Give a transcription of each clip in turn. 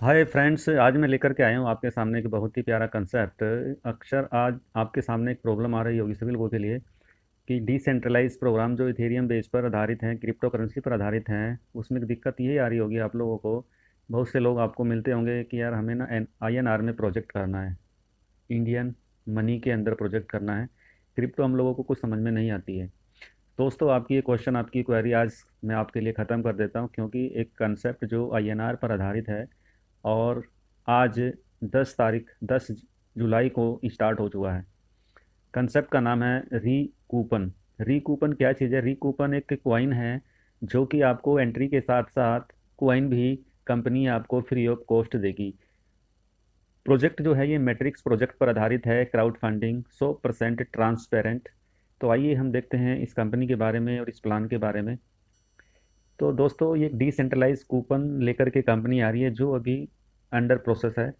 Hi friends, आज मैं लेकर के आया हूँ आपके सामने एक बहुत ही प्यारा कंसेप्ट। अक्सर आज आपके सामने एक प्रॉब्लम आ रही होगी सभी लोगों के लिए कि डिसेंट्रलाइज प्रोग्राम जो इथेरियम बेस पर आधारित हैं, क्रिप्टो करेंसी पर आधारित हैं, उसमें एक दिक्कत ये आ रही होगी आप लोगों को। बहुत से लोग आपको मिलते होंगे कि यार हमें ना INR में प्रोजेक्ट करना है, इंडियन मनी के अंदर प्रोजेक्ट करना है। क्रिप्टो हम लोगों को कुछ समझ में नहीं आती है। दोस्तों, आपकी ये क्वेश्चन, आपकी क्वेरी आज मैं आपके लिए ख़त्म कर देता हूँ, क्योंकि एक कंसेप्ट जो INR पर आधारित है और आज 10 जुलाई को स्टार्ट हो चुका है। कंसेप्ट का नाम है री कूपन। री कूपन क्या चीज़ है? री कूपन एक कॉइन है जो कि आपको एंट्री के साथ साथ कॉइन भी कंपनी आपको फ्री ऑफ कॉस्ट देगी। प्रोजेक्ट जो है ये मैट्रिक्स प्रोजेक्ट पर आधारित है, क्राउड फंडिंग, 100% ट्रांसपेरेंट। तो आइए हम देखते हैं इस कंपनी के बारे में और इस प्लान के बारे में। तो दोस्तों, ये डिसेंट्रलाइज कूपन लेकर के कंपनी आ रही है जो अभी अंडर प्रोसेस है।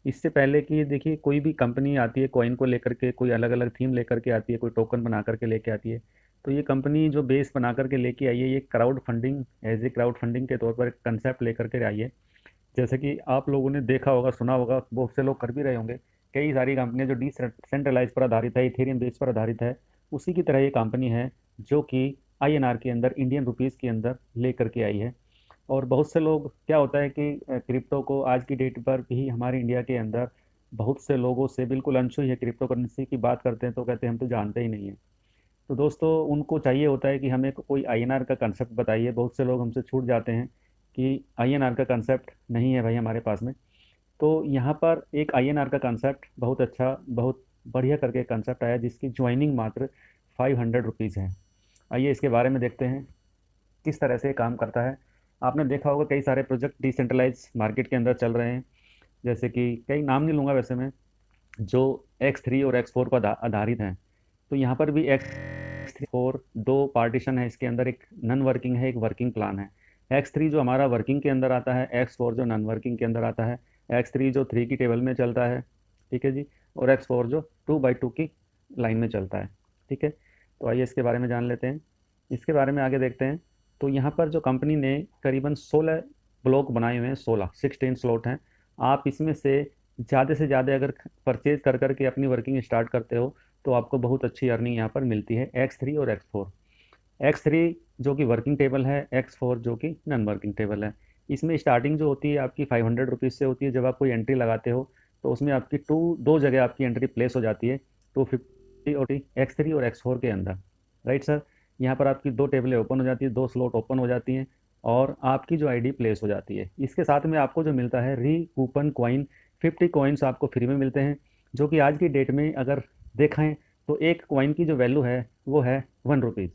इससे पहले कि देखिए, कोई भी कंपनी आती है कॉइन को लेकर के, कोई अलग अलग थीम लेकर के आती है, कोई टोकन बना करके लेके आती है। तो ये कंपनी जो बेस बना करके लेके आई है, ये crowdfunding, as a crowdfunding के तौर पर एक कंसेप्ट लेकर के आई है। जैसे कि आप लोगों ने देखा होगा, सुना होगा, बहुत से लोग कर भी रहे होंगे। कई सारी कंपनियां जो डिसेंट्रलाइज पर आधारित है, इथेरियम बेस पर आधारित है, उसी की तरह ये कंपनी है जो कि INR के अंदर, इंडियन रुपीज़ के अंदर लेकर के आई है। और बहुत से लोग, क्या होता है कि क्रिप्टो को आज की डेट पर भी हमारे इंडिया के अंदर बहुत से लोगों से बिल्कुल अनछुई है। क्रिप्टो करेंसी की बात करते हैं तो कहते हैं हम तो जानते ही नहीं हैं। तो दोस्तों, उनको चाहिए होता है कि हमें कोई INR का कंसेप्ट बताइए। बहुत से लोग हमसे छूट जाते हैं कि INR का कंसेप्ट नहीं है भाई हमारे पास में। तो यहाँ पर एक INR का कंसेप्ट बहुत अच्छा, बहुत बढ़िया करके कंसेप्ट आया जिसकी ज्वाइनिंग मात्र 500 रुपीज़ है। आइए इसके बारे में देखते हैं किस तरह से ये काम करता है। आपने देखा होगा कई सारे प्रोजेक्ट डिसेंट्रलाइज मार्केट के अंदर चल रहे हैं। जैसे कि कई नाम नहीं लूँगा वैसे मैं, जो X3 और X4 पर आधारित हैं। तो यहाँ पर भी X4 दो पार्टीशन है इसके अंदर, एक नॉन वर्किंग है, एक वर्किंग प्लान है। X3 जो हमारा वर्किंग के अंदर आता है, X4 जो नॉन वर्किंग के अंदर आता है। X3 जो 3 की टेबल में चलता है, ठीक है जी। और X4 जो 2x2 की लाइन में चलता है, ठीक है। तो आइए इसके बारे में जान लेते हैं, इसके बारे में आगे देखते हैं। तो यहाँ पर जो कंपनी ने करीबन 16 ब्लॉक बनाए हुए हैं, 16 स्लॉट हैं। आप इसमें से ज़्यादा अगर परचेज कर करके अपनी वर्किंग स्टार्ट करते हो तो आपको बहुत अच्छी अर्निंग यहाँ पर मिलती है। X3 और X4, X3 जो कि वर्किंग टेबल है, X4 जो कि नॉन वर्किंग टेबल है। इसमें स्टार्टिंग जो होती है आपकी 500 रुपीज़ से होती है। जब आप कोई एंट्री लगाते हो तो उसमें आपकी दो जगह आपकी एंट्री प्लेस हो जाती है, 250 और X3 और X4 के अंदर। राइट सर, यहाँ पर आपकी दो टेबलें ओपन हो जाती है, दो स्लॉट ओपन हो जाती हैं और आपकी जो ID प्लेस हो जाती है। इसके साथ में आपको जो मिलता है री कूपन कॉइन, 50 कॉइन्स आपको फ्री में मिलते हैं, जो कि आज की डेट में अगर देखें तो एक कॉइन की जो वैल्यू है वो है 1 रुपीज़।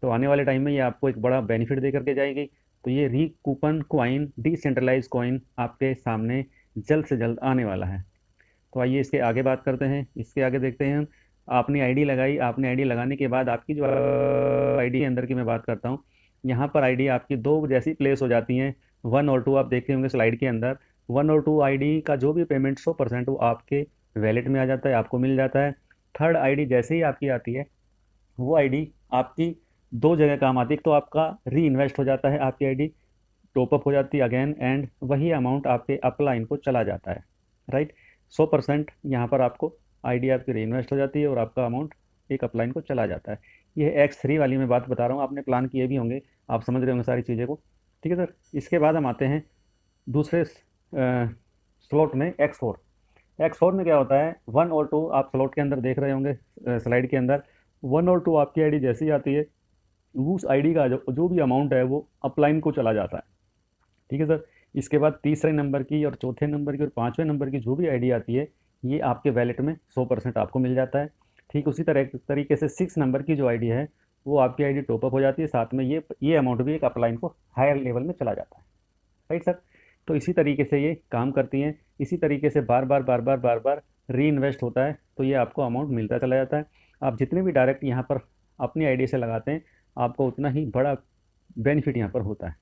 तो आने वाले टाइम में ये आपको एक बड़ा बेनिफिट दे करके जाएगी। तो ये री कूपन कॉइन, डिसेंट्रलाइज कॉइन आपके सामने जल्द से जल्द आने वाला है। तो आइए इसके आगे बात करते हैं, इसके आगे देखते हैं हम। आपने ID लगाई, आपने ID लगाने के बाद आपकी जो ID के अंदर की मैं बात करता हूँ, यहाँ पर ID आपकी दो जैसी प्लेस हो जाती हैं, 1 और 2। आप देखे होंगे स्लाइड के अंदर, 1 और 2 ID का जो भी पेमेंट 100% वो आपके वैलेट में आ जाता है, आपको मिल जाता है। थर्ड ID जैसे ही आपकी आती है, वो ID आपकी दो जगह काम आती है। एक तो आपका री इन्वेस्ट हो जाता है, आपकी ID टॉपअप हो जाती है अगेन, एंड वही अमाउंट आपके अपलाइन को चला जाता है। राइट, 100% यहाँ पर आपको ID आपकी री इन्वेस्ट हो जाती है और आपका अमाउंट एक अपलाइन को चला जाता है। ये X3 वाली मैं बात बता रहा हूँ, आपने प्लान किए भी होंगे, आप समझ रहे होंगे सारी चीज़ें को। ठीक है सर, इसके बाद हम आते हैं दूसरे स्लॉट में, X4। X4 में क्या होता है, 1 और 2 आप स्लॉट के अंदर देख रहे होंगे स्लाइड के अंदर। 1 और 2 आपकी ID जैसी आती है, उस ID का जो जो भी अमाउंट है वो अपलाइन को चला जाता है। ठीक है सर। इसके बाद तीसरे नंबर की और चौथे नंबर की और पाँचवें नंबर की जो भी ID आती है, ये आपके वैलेट में 100% आपको मिल जाता है। ठीक उसी तरीके से 6 नंबर की जो ID है वो आपकी ID टॉपअप हो जाती है, साथ में ये अमाउंट भी एक अपलाइन को हायर लेवल में चला जाता है। Right sir. तो इसी तरीके से ये काम करती हैं, इसी तरीके से बार बार बार बार बार बार री इन्वेस्ट होता है, तो ये आपको अमाउंट मिलता चला जाता है। आप जितने भी डायरेक्ट यहाँ पर अपनी ID से लगाते हैं, आपको उतना ही बड़ा बेनिफिट यहाँ पर होता है।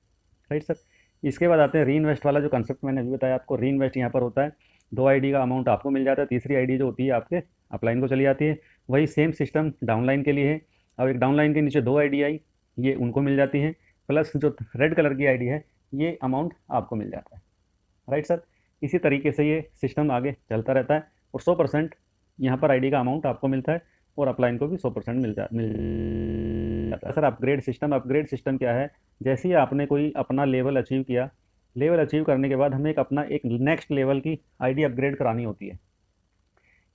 Right sir. इसके बाद आते हैं री इन्वेस्ट वाला जो कंसेप्ट मैंने अभी बताया आपको। री इन्वेस्ट यहाँ पर होता है, 2 ID का अमाउंट आपको मिल जाता है, तीसरी ID जो होती है आपके अपलाइन को चली जाती है। वही सेम सिस्टम डाउनलाइन के लिए है। अब एक डाउनलाइन के नीचे 2 ID आई, ये उनको मिल जाती है, प्लस जो रेड कलर की ID है, ये अमाउंट आपको मिल जाता है। Right sir. इसी तरीके से ये सिस्टम आगे चलता रहता है और 100% यहाँ पर आईडी का अमाउंट आपको मिलता है और अपलाइन को भी 100% मिल जाता है सर। अपग्रेड सिस्टम क्या है, जैसे ही आपने कोई अपना लेवल अचीव किया, लेवल अचीव करने के बाद हमें एक नेक्स्ट लेवल की आईडी अपग्रेड करानी होती है।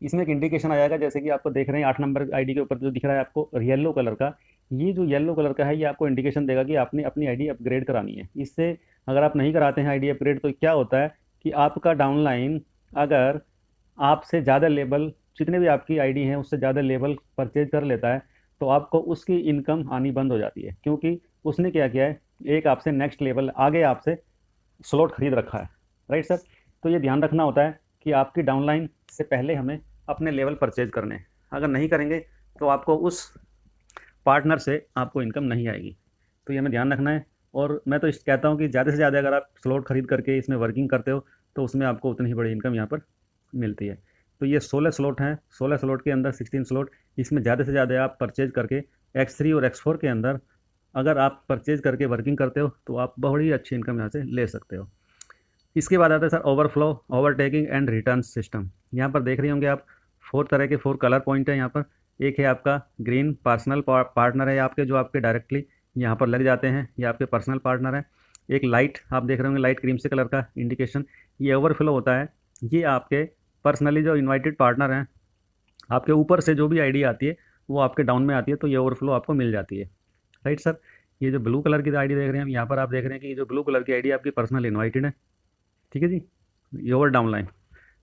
इसमें एक इंडिकेशन आ जाएगा, जैसे कि आपको देख रहे हैं 8 नंबर आईडी के ऊपर जो दिख रहा है आपको येलो कलर का, ये जो येलो कलर का है ये आपको इंडिकेशन देगा कि आपने अपनी आईडी अपग्रेड करानी है। इससे अगर आप नहीं कराते हैं आईडी अपग्रेड तो क्या होता है कि आपका डाउनलाइन अगर आपसे ज़्यादा लेवल, जितने भी आपकी आईडी हैं उससे ज़्यादा लेवल परचेज कर लेता है तो आपको उसकी इनकम आनी बंद हो जाती है, क्योंकि उसने क्या किया है, एक आपसे नेक्स्ट लेवल आगे आपसे स्लॉट खरीद रखा है। Right sir. तो ये ध्यान रखना होता है कि आपकी डाउनलाइन से पहले हमें अपने लेवल परचेज करने हैं। अगर नहीं करेंगे तो आपको उस पार्टनर से आपको इनकम नहीं आएगी। तो ये हमें ध्यान रखना है। और मैं तो इस कहता हूँ कि ज़्यादा से ज़्यादा अगर आप स्लॉट खरीद करके इसमें वर्किंग करते हो तो उसमें आपको उतनी ही बड़ी इनकम यहाँ पर मिलती है। तो ये 16 स्लॉट हैं, 16 स्लॉट के अंदर 16 स्लॉट, इसमें ज़्यादा से ज़्यादा आप परचेज करके X3 और X4 के अंदर अगर आप परचेज करके वर्किंग करते हो तो आप बड़ी अच्छी इनकम यहाँ से ले सकते हो। इसके बाद आता है sir overflow, overtaking and return system. यहाँ पर देख रहे होंगे आप 4 तरह के 4 कलर पॉइंट है यहाँ पर। एक है आपका ग्रीन पर्सनल पार्टनर है आपके, जो आपके डायरेक्टली यहाँ पर लग जाते हैं, ये आपके पर्सनल पार्टनर है। एक लाइट आप देख रहे होंगे, लाइट क्रीम से कलर का इंडिकेशन, ये ओवरफ्लो होता है। ये आपके पर्सनली जो इन्वाइटेड पार्टनर हैं, आपके ऊपर से जो भी आईडी आती है वो आपके डाउन में आती है, तो ये ओवरफ्लो आपको मिल जाती है। Right sir. ये जो ब्लू कलर की आईडी देख रहे हैं हम, यहाँ पर आप देख रहे हैं कि ये जो ब्लू कलर की आईडी आपकी पर्सनल इन्वाइटेड है। ठीक है जी। ये ओवर डाउनलाइन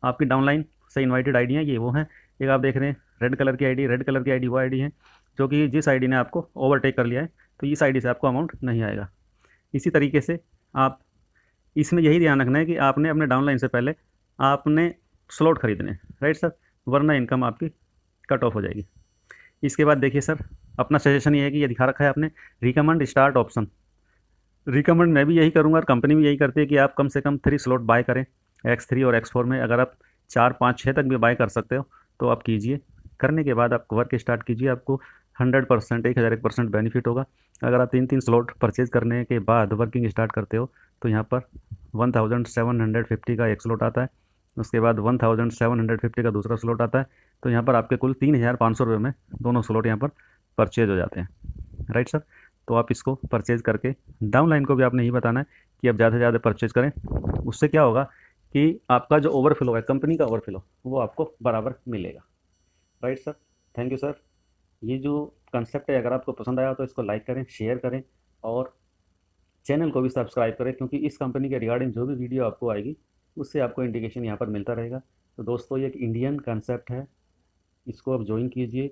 आपकी डाउनलाइन से इन्वाइटेड आईडी हैं, ये वो हैं। एक आप देख रहे हैं रेड कलर की आईडी, रेड कलर की आईडी वो आईडी है जो कि जिस आईडी ने आपको ओवरटेक कर लिया है तो इस आईडी से आपको अमाउंट नहीं आएगा। इसी तरीके से आप इसमें यही ध्यान रखना है कि आपने अपने डाउनलाइन से पहले आपने स्लॉट खरीदने, राइट सर, वरना इनकम आपकी कट ऑफ हो जाएगी। इसके बाद देखिए सर, अपना सजेशन ये है कि ये दिखा रखा है आपने रिकमेंड स्टार्ट ऑप्शन। रिकमेंड मैं भी यही करूँगा और कंपनी भी यही करती है कि आप कम से कम 3 स्लॉट बाय करें X3 और X4 में। अगर आप 4, 5, 6 तक भी बाय कर सकते हो तो आप कीजिए। करने के बाद आप वर्क स्टार्ट कीजिए, आपको 100% 1001% बेनिफिट होगा। अगर आप 3 स्लॉट परचेज करने के बाद वर्किंग स्टार्ट करते हो तो यहाँ पर 1750 का एक स्लॉट आता है, उसके बाद 1750 का दूसरा स्लॉट आता है, तो यहाँ पर आपके कुल 3500 रुपये में दोनों स्लॉट यहाँ पर परचेज हो जाते हैं। Right sir. तो आप इसको परचेज़ करके डाउनलाइन को भी आपने यही बताना है कि आप ज़्यादा से ज़्यादा परचेज़ करें। उससे क्या होगा कि आपका जो ओवरफ्लो है, कंपनी का ओवरफ्लो, वो आपको बराबर मिलेगा। Right sir. Thank you sir. ये जो कंसेप्ट है अगर आपको पसंद आया तो इसको लाइक करें, शेयर करें और चैनल को भी सब्सक्राइब करें, क्योंकि इस कंपनी के रिगार्डिंग जो भी वीडियो आपको आएगी उससे आपको इंडिकेशन यहाँ पर मिलता रहेगा। तो दोस्तों ये एक इंडियन कंसेप्ट है, इसको आप ज्वाइन कीजिए,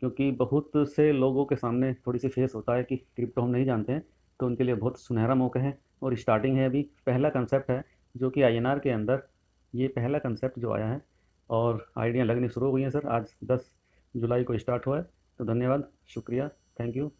क्योंकि बहुत से लोगों के सामने थोड़ी सी फेस होता है कि क्रिप्टो हम नहीं जानते हैं, तो उनके लिए बहुत सुनहरा मौका है और स्टार्टिंग है। अभी पहला कंसेप्ट है जो कि INR के अंदर ये पहला कंसेप्ट जो आया है और आइडिया लगनी शुरू हो गई हैं सर। आज 10 जुलाई को स्टार्ट हुआ है। तो धन्यवाद, शुक्रिया, थैंक यू।